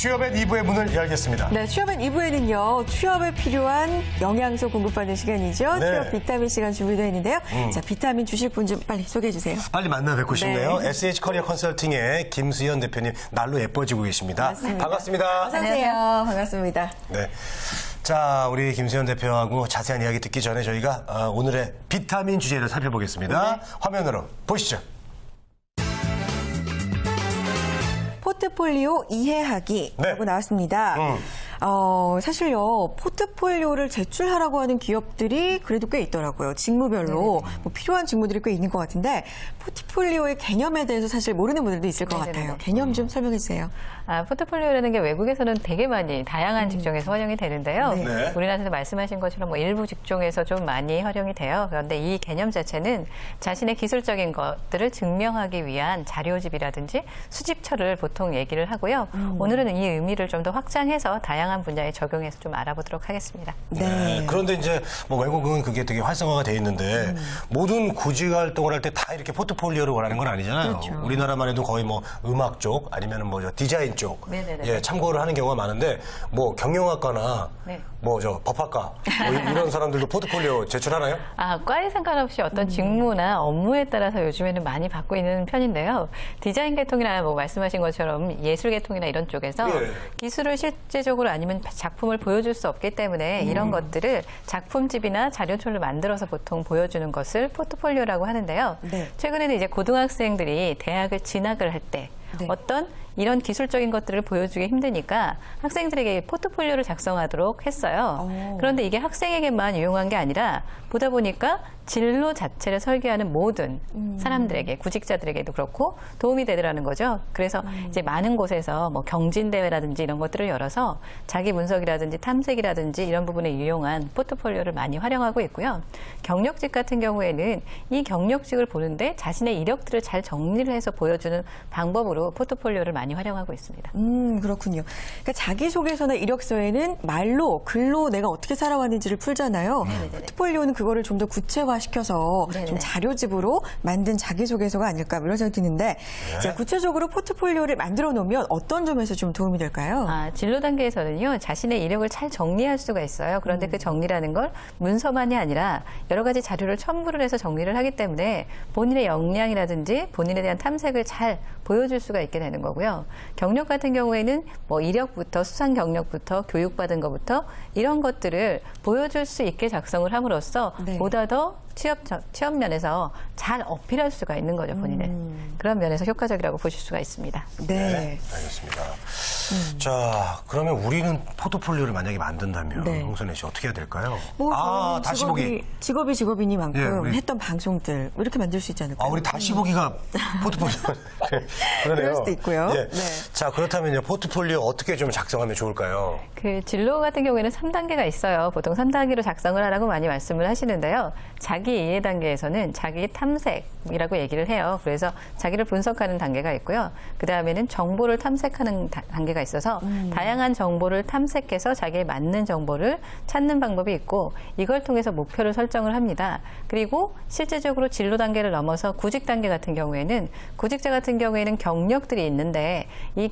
취업의 2부의 문을 열겠습니다. 네, 취업의 2부에는요, 취업에 필요한 영양소 공급받는 시간이죠. 네. 취업 비타민 시간 준비되어 있는데요. 자, 비타민 주실 분 좀 빨리 소개해 주세요. 빨리 만나 뵙고 싶네요. 네. SH 커리어 컨설팅의 김수현 대표님, 날로 예뻐지고 계십니다. 맞습니다. 반갑습니다. 어서 오세요. 반갑습니다. 네. 자, 우리 김수현 대표하고 자세한 이야기 듣기 전에 저희가 오늘의 비타민 주제를 살펴보겠습니다. 네. 화면으로 보시죠. 포트폴리오 이해하기라고 네. 나왔습니다. 사실요, 포트폴리오를 제출하라고 하는 기업들이 그래도 꽤 있더라고요. 직무별로 뭐 필요한 직무들이 꽤 있는 것 같은데 포트폴리오의 개념에 대해서 사실 모르는 분들도 있을 것 같아요. 개념 좀 설명해 주세요. 포트폴리오라는 게 외국에서는 되게 많이 다양한 직종에서 활용이 되는데요. 네. 우리나라에서 말씀하신 것처럼 뭐 일부 직종에서 좀 많이 활용이 돼요. 그런데 이 개념 자체는 자신의 기술적인 것들을 증명하기 위한 자료집이라든지 수집처를 보통 얘기를 하고요. 오늘은 이 의미를 좀 더 확장해서 다양한 분야에 적용해서 좀 알아보도록 하겠습니다. 네. 그런데 이제 뭐 외국은 그게 되게 활성화가 돼 있는데 모든 구직 활동을 할 때 다 이렇게 포트폴리오를 원하는 건 아니잖아요. 그렇죠. 우리나라만 해도 거의 뭐 음악 쪽 아니면 뭐 저 디자인 쪽 네네네. 예, 참고를 하는 경우가 많은데 뭐 경영학과나 네. 뭐 저 법학과 뭐 이런 사람들도 포트폴리오 제출하나요? 과에 상관없이 어떤 직무나 업무에 따라서 요즘에는 많이 받고 있는 편인데요. 디자인 계통이나 뭐 말씀하신 것처럼 예술 계통이나 이런 쪽에서 예. 기술을 실제적으로 아니면 작품을 보여줄 수 없기 때문에 이런 것들을 작품집이나 자료초를 만들어서 보통 보여주는 것을 포트폴리오라고 하는데요. 네. 최근에는 이제 고등학생들이 대학을 진학을 할 때 네. 어떤 이런 기술적인 것들을 보여주기 힘드니까 학생들에게 포트폴리오를 작성하도록 했어요. 그런데 이게 학생에게만 유용한 게 아니라 보다 보니까 진로 자체를 설계하는 모든 사람들에게, 구직자들에게도 그렇고 도움이 되더라는 거죠. 그래서 이제 많은 곳에서 뭐 경진대회라든지 이런 것들을 열어서 자기 분석이라든지 탐색이라든지 이런 부분에 유용한 포트폴리오를 많이 활용하고 있고요. 경력직 같은 경우에는 이 경력직을 보는데 자신의 이력들을 잘 정리를 해서 보여주는 방법으로 포트폴리오를 많이 활용하고 있습니다. 그렇군요. 그러니까 자기소개서나 이력서에는 말로, 글로 내가 어떻게 살아왔는지를 풀잖아요. 포트폴리오는 그거를 좀 더 구체화시켜서 네네. 좀 자료집으로 만든 자기소개서가 아닐까 이런 생각이 드는데 자, 구체적으로 포트폴리오를 만들어 놓으면 어떤 점에서 좀 도움이 될까요? 진로 단계에서는요, 자신의 이력을 잘 정리할 수가 있어요. 그런데 그 정리라는 걸 문서만이 아니라 여러 가지 자료를 첨부를 해서 정리를 하기 때문에 본인의 역량이라든지 본인에 대한 탐색을 잘 보여줄 수가 있게 되는 거고요. 경력 같은 경우에는 뭐 이력부터 수상 경력부터 교육받은 것부터 이런 것들을 보여줄 수 있게 작성을 함으로써 네. 보다 더 취업 면에서 잘 어필할 수가 있는 거죠, 본인을. 그런 면에서 효과적이라고 보실 수가 있습니다. 네. 알겠습니다. 자, 그러면 우리는 포트폴리오를 만약에 만든다면 네. 홍선혜 씨 어떻게 해야 될까요? 저는 다시 보기. 직업이 직업이니만큼 예, 우리- 했던 방송들 뭐 이렇게 만들 수 있지 않을까요? 우리 다시 보기가 포트폴리오. 그러네요. 그럴 수도 있고요. 예. 네. 자, 그렇다면요. 포트폴리오 어떻게 좀 작성하면 좋을까요? 그 진로 같은 경우에는 3단계가 있어요. 보통 3단계로 작성을 하라고 많이 말씀을 하시는데요. 자기 이해 단계에서는 자기 탐색이라고 얘기를 해요. 그래서 자기를 분석하는 단계가 있고요. 그 다음에는 정보를 탐색하는 단계가 있어서 다양한 정보를 탐색해서 자기에 맞는 정보를 찾는 방법이 있고 이걸 통해서 목표를 설정을 합니다. 그리고 실제적으로 진로 단계를 넘어서 구직 단계 같은 경우에는 구직자 같은 경우에는 경력들이 있는데 이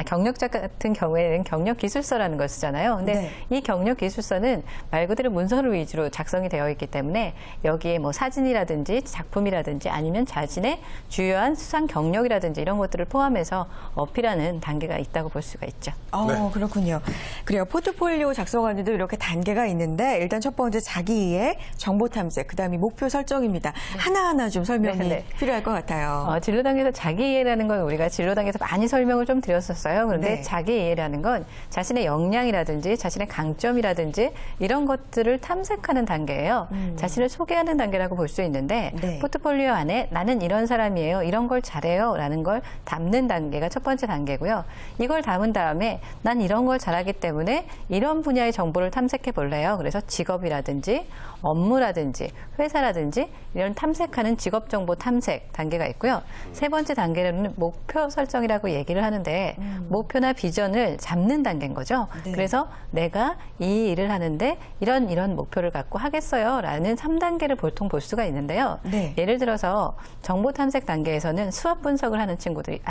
경력자 같은 경우에는 경력 기술서라는 걸 쓰잖아요. 근데 네. 이 경력 기술서는 말 그대로 문서를 위주로 작성이 되어 있기 때문에 여기에 뭐 사진이라든지 작품이라든지 아니면 자신의 주요한 수상 경력이라든지 이런 것들을 포함해서 어필하는 단계가 있다고 볼 수가 있죠. 네. 그렇군요. 그래요. 포트폴리오 작성하는데도 이렇게 단계가 있는데 일단 첫 번째 자기 이해, 정보 탐색, 그다음에 목표 설정입니다. 하나하나 좀 설명이 네. 필요할 것 같아요. 진로 단계에서 자기 이해라는 건 우리가 진로 단계에서 많이 설명을 좀 드렸었어요. 그런데 네. 자기 이해라는 건 자신의 역량이라든지 자신의 강점이라든지 이런 것들을 탐색하는 단계예요. 자신을 소개하는 단계라고 볼 수 있는데 네. 포트폴리오 안에 나는 이런 사람이에요. 이런 걸 잘해요. 라는 걸 담는 단계가 첫 번째 단계고요. 이걸 담은 다음에 난 이런 걸 잘하기 때문에 이런 분야의 정보를 탐색해 볼래요. 그래서 직업이라든지 업무라든지 회사라든지 이런 탐색하는 직업정보 탐색 단계가 있고요. 세 번째 단계는 목표 설정이라고 얘기를 하는데 목표나 비전을 잡는 단계인 거죠. 네. 그래서 내가 이 일을 하는데 이런 목표를 갖고 하겠어요. 가는 3단계를 보통 볼 수가 있는데요. 네. 예를 들어서 정보 탐색 단계에서는 수학 분석을 하는 친구들이,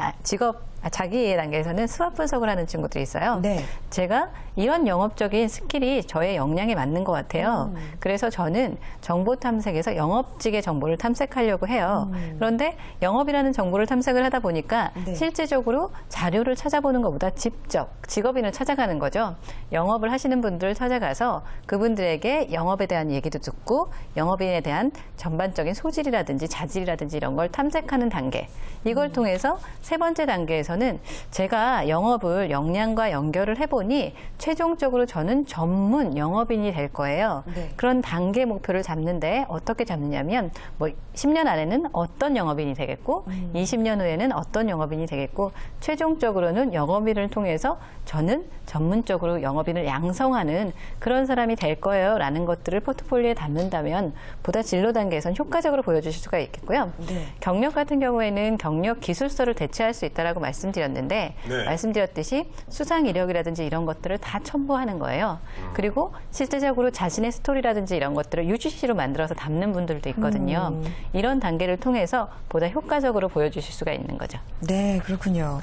자기 이해 단계에서는 수학 분석을 하는 친구들이 있어요. 네. 제가 이런 영업적인 스킬이 저의 역량에 맞는 것 같아요. 그래서 저는 정보 탐색에서 영업직의 정보를 탐색하려고 해요. 그런데 영업이라는 정보를 탐색을 하다 보니까 네. 실제적으로 자료를 찾아보는 것보다 직접 직업인을 찾아가는 거죠. 영업을 하시는 분들을 찾아가서 그분들에게 영업에 대한 얘기도 듣고 영업인에 대한 전반적인 소질이라든지 자질이라든지 이런 걸 탐색하는 단계. 이걸 통해서 세 번째 단계에서는 제가 영업을 역량과 연결을 해보니 최종적으로 저는 전문 영업인이 될 거예요. 네. 그런 단계 목표를 잡는데 어떻게 잡느냐면 뭐 10년 안에는 어떤 영업인이 되겠고 20년 후에는 어떤 영업인이 되겠고 최종적으로는 영업인을 통해서 저는 전문적으로 영업인을 양성하는 그런 사람이 될 거예요 라는 것들을 포트폴리오에 담는다면 보다 진로 단계에선 효과적으로 보여주실 수가 있겠고요. 네. 경력 같은 경우에는 경력 기술서를 대체할 수 있다라고 말씀드렸는데 네. 말씀드렸듯이 수상 이력이라든지 이런 것들을 다 첨부하는 거예요. 그리고 실제적으로 자신의 스토리라든지 이런 것들을 UGC로 만들어서 담는 분들도 있거든요. 이런 단계를 통해서 보다 효과적으로 보여주실 수가 있는 거죠. 네, 그렇군요.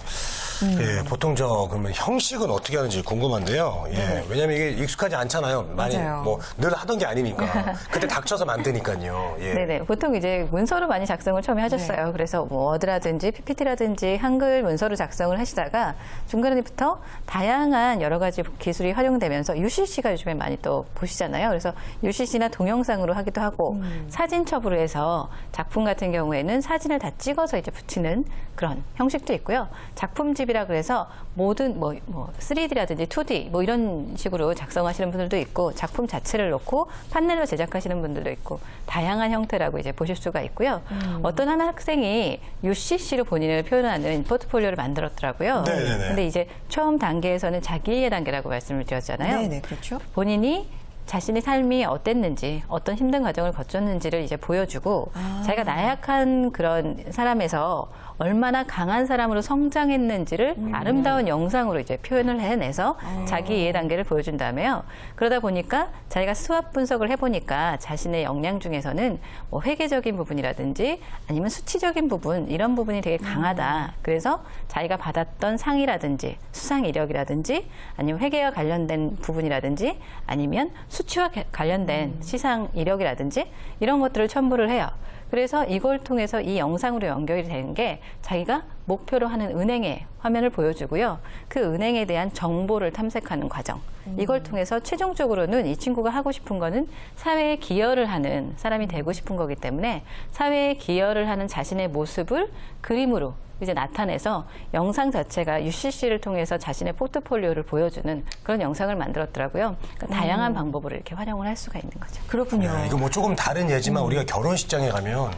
예, 보통 그러면 형식은 어떻게 하는지 궁금한데요. 예, 왜냐면 이게 익숙하지 않잖아요. 많이 맞아요. 뭐 늘 하던 게 아니니까. 그때 닥쳐서 만드니까요. 예. 네네. 보통 이제 문서로 많이 작성을 처음에 하셨어요. 그래서 뭐 워드라든지 PPT라든지 한글 문서로 작성을 하시다가 중간에부터 다양한 여러 가지 기술이 활용되면서 UCC가 요즘에 많이 또 보시잖아요. 그래서 UCC나 동영상으로 하기도 하고 사진첩으로 해서 작품 같은 경우에는 사진을 다 찍어서 이제 붙이는 그런 형식도 있고요. 작품집이라 그래서 모든 뭐 3D라든지 2D 뭐 이런 식으로 작성하시는 분들도 있고 작품 자체를 놓고 판넬로 제작하시는 분들도 있고 다양한 형태라고 이제 보실 수가 있고요. 어떤 한 학생이 UCC로 본인을 표현하는 포트폴리오를 만들었더라고요. 네네네. 근데 이제 처음 단계에서는 자기이해 단계라고 말씀을 드렸잖아요. 네네, 그렇죠. 본인이 자신의 삶이 어땠는지, 어떤 힘든 과정을 거쳤는지를 이제 보여주고, 자기가 나약한 그런 사람에서 얼마나 강한 사람으로 성장했는지를 아름다운 영상으로 이제 표현을 해내서 자기 이해 단계를 보여준 다음에요. 그러다 보니까 자기가 수학 분석을 해보니까 자신의 역량 중에서는 뭐 회계적인 부분이라든지 아니면 수치적인 부분, 이런 부분이 되게 강하다. 그래서 자기가 받았던 상이라든지 수상 이력이라든지 아니면 회계와 관련된 부분이라든지 아니면 수치와 관련된 시상 이력이라든지 이런 것들을 첨부를 해요. 그래서 이걸 통해서 이 영상으로 연결이 되는 게 자기가 목표로 하는 은행의 화면을 보여주고요. 그 은행에 대한 정보를 탐색하는 과정. 이걸 통해서 최종적으로는 이 친구가 하고 싶은 거는 사회에 기여를 하는 사람이 되고 싶은 거기 때문에 사회에 기여를 하는 자신의 모습을 그림으로 이제 나타내서 영상 자체가 UCC를 통해서 자신의 포트폴리오를 보여주는 그런 영상을 만들었더라고요. 그러니까 다양한 방법으로 이렇게 활용을 할 수가 있는 거죠. 그렇군요. 이거 뭐 조금 다른 예지만 우리가 결혼식장에 가면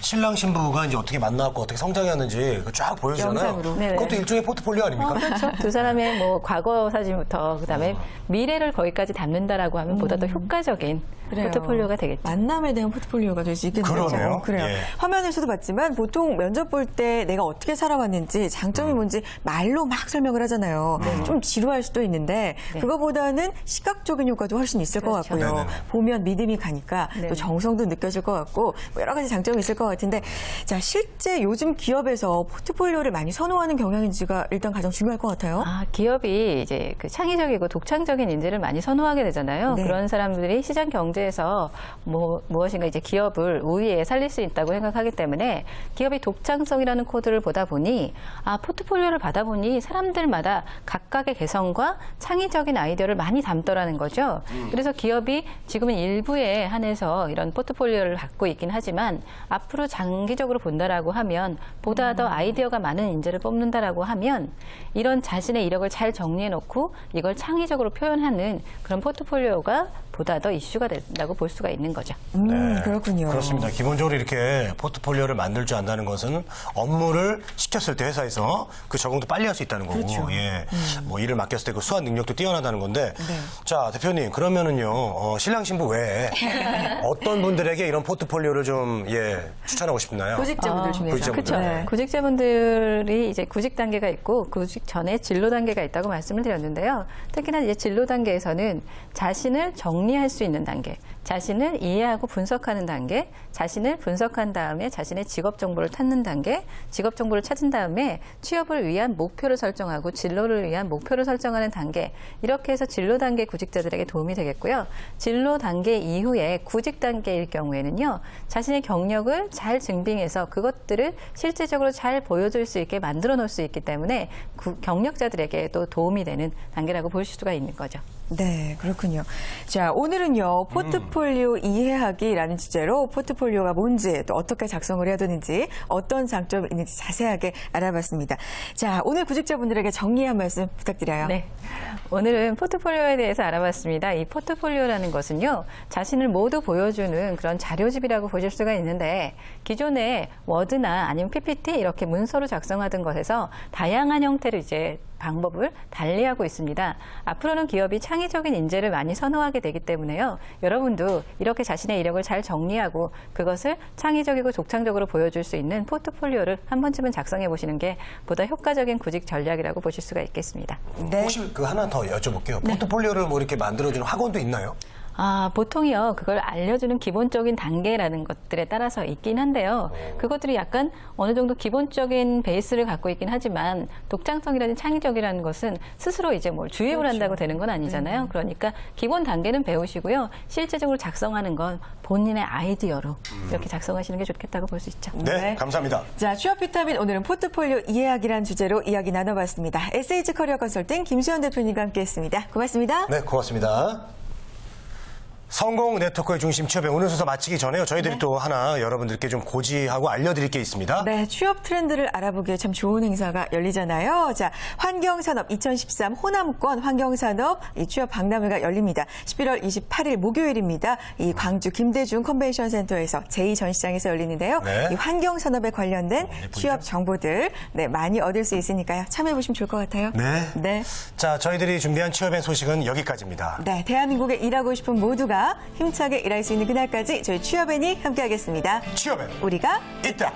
신랑 신부가 이제 어떻게 만나고 어떻게 성장했는지 그거 쫙 보여주잖아요. 영상으로. 네네. 그것도 일종의 포트폴리오 아닙니까? 그렇죠. 두 사람의 뭐 과거 사진부터 그다음에 미래를 거기까지 담는다라고 하면 보다 더 효과적인 그래요. 포트폴리오가 되겠죠. 만남에 대한 포트폴리오가 될 수 있겠네요. 그러네요. 그래요. 예. 화면에서도 봤지만 보통 면접 볼 때 내가 어떻게 살아왔는지 장점이 뭔지 말로 막 설명을 하잖아요. 좀 지루할 수도 있는데 네. 그거보다는 시각적인 효과도 훨씬 있을 것 그렇죠. 같고요. 네네네. 보면 믿음이 가니까 네. 또 정성도 느껴질 것 같고 뭐 여러 가지 장점이 있을 것 같은데 자 실제 요즘 기업에서 포트폴리오를 많이 선호하는 경향인지가 일단 가장 중요할 것 같아요. 기업이 이제 그 창의적이고 독창적인 인재를 많이 선호하게 되잖아요. 네. 그런 사람들이 시장 경제에서 무엇인가 이제 기업을 우위에 살릴 수 있다고 생각하기 때문에 기업이 독창성이라는 코드를 보다 보니 포트폴리오를 받아보니 사람들마다 각각의 개성과 창의적인 아이디어를 많이 담더라는 거죠. 그래서 기업이 지금은 일부에 한해서 이런 포트폴리오를 갖고 있긴 하지만 앞으로 장기적으로 본다라고 하면 보다 더 아이디어가 많은 인재를 뽑는다라고 하면 이런 자신의 이력을 잘 정리해 놓고 이걸 창의적으로 표현하는 그런 포트폴리오가 보다 더 이슈가 된다고 볼 수가 있는 거죠. 그렇군요. 그렇습니다. 기본적으로 이렇게 포트폴리오를 만들 줄 안다는 것은 업무를 시켰을 때 회사에서 그 적응도 빨리 할 수 있다는 거고, 그렇죠. 예, 뭐 일을 맡겼을 때 그 수학 능력도 뛰어나다는 건데, 네. 자 대표님 그러면은요 신랑 신부 외에 어떤 분들에게 이런 포트폴리오를 좀 추천하고 싶나요? 구직자분들 중에서. 구직자분들. 그렇죠. 네. 구직자분들이 이제 구직 단계가 있고 구직 전에 진로 단계가 있다고 말씀을 드렸는데요. 특히나 이제 진로 단계에서는 자신을 정리 정리할 수 있는 단계, 자신을 이해하고 분석하는 단계, 자신을 분석한 다음에 자신의 직업 정보를 찾는 단계, 직업 정보를 찾은 다음에 취업을 위한 목표를 설정하고 진로를 위한 목표를 설정하는 단계, 이렇게 해서 진로 단계 구직자들에게 도움이 되겠고요. 진로 단계 이후에 구직 단계일 경우에는요, 자신의 경력을 잘 증빙해서 그것들을 실질적으로 잘 보여줄 수 있게 만들어 놓을 수 있기 때문에 경력자들에게도 도움이 되는 단계라고 볼 수가 있는 거죠. 네, 그렇군요. 자, 오늘은요, 포트폴리오 이해하기라는 주제로 포트폴리오가 뭔지, 또 어떻게 작성을 해야 되는지, 어떤 장점이 있는지 자세하게 알아봤습니다. 자, 오늘 구직자분들에게 정리한 말씀 부탁드려요. 네. 오늘은 포트폴리오에 대해서 알아봤습니다. 이 포트폴리오라는 것은요, 자신을 모두 보여주는 그런 자료집이라고 보실 수가 있는데, 기존에 워드나 아니면 PPT 이렇게 문서로 작성하던 것에서 다양한 형태로 이제 방법을 달리하고 있습니다. 앞으로는 기업이 창의적인 인재를 많이 선호하게 되기 때문에요. 여러분도 이렇게 자신의 이력을 잘 정리하고 그것을 창의적이고 독창적으로 보여줄 수 있는 포트폴리오를 한 번쯤은 작성해 보시는 게 보다 효과적인 구직 전략이라고 보실 수가 있겠습니다. 네. 혹시 그 하나 더 여쭤볼게요. 포트폴리오를 뭐 이렇게 만들어주는 학원도 있나요? 보통이요, 그걸 알려주는 기본적인 단계라는 것들에 따라서 있긴 한데요. 그것들이 약간 어느 정도 기본적인 베이스를 갖고 있긴 하지만 독창성이라든지 창의적이라는 것은 스스로 이제 뭘 주입을 한다고 되는 건 아니잖아요. 그러니까 기본 단계는 배우시고요. 실제적으로 작성하는 건 본인의 아이디어로 이렇게 작성하시는 게 좋겠다고 볼 수 있죠. 네, 감사합니다. 자, 취업 비타민 오늘은 포트폴리오 이해하기라는 주제로 이야기 나눠봤습니다. SH 커리어 컨설팅 김수현 대표님과 함께했습니다. 고맙습니다. 네, 고맙습니다. 성공 네트워크의 중심 취업의 오늘 순서 마치기 전에요. 저희들이 또 하나 여러분들께 좀 고지하고 알려드릴 게 있습니다. 네, 취업 트렌드를 알아보기에 참 좋은 행사가 열리잖아요. 자, 환경산업 2013 호남권 환경산업 이 취업 박람회가 열립니다. 11월 28일 목요일입니다. 이 광주 김대중 컨벤션 센터에서 제2전시장에서 열리는데요. 네. 이 환경산업에 관련된 취업 정보들 많이 얻을 수 있으니까요. 참여해보시면 좋을 것 같아요. 네. 네. 자, 저희들이 준비한 취업의 소식은 여기까지입니다. 네, 대한민국에 일하고 싶은 모두가 힘차게 일할 수 있는 그날까지 저희 취업앤이 함께하겠습니다. 취업엔 우리가 있다.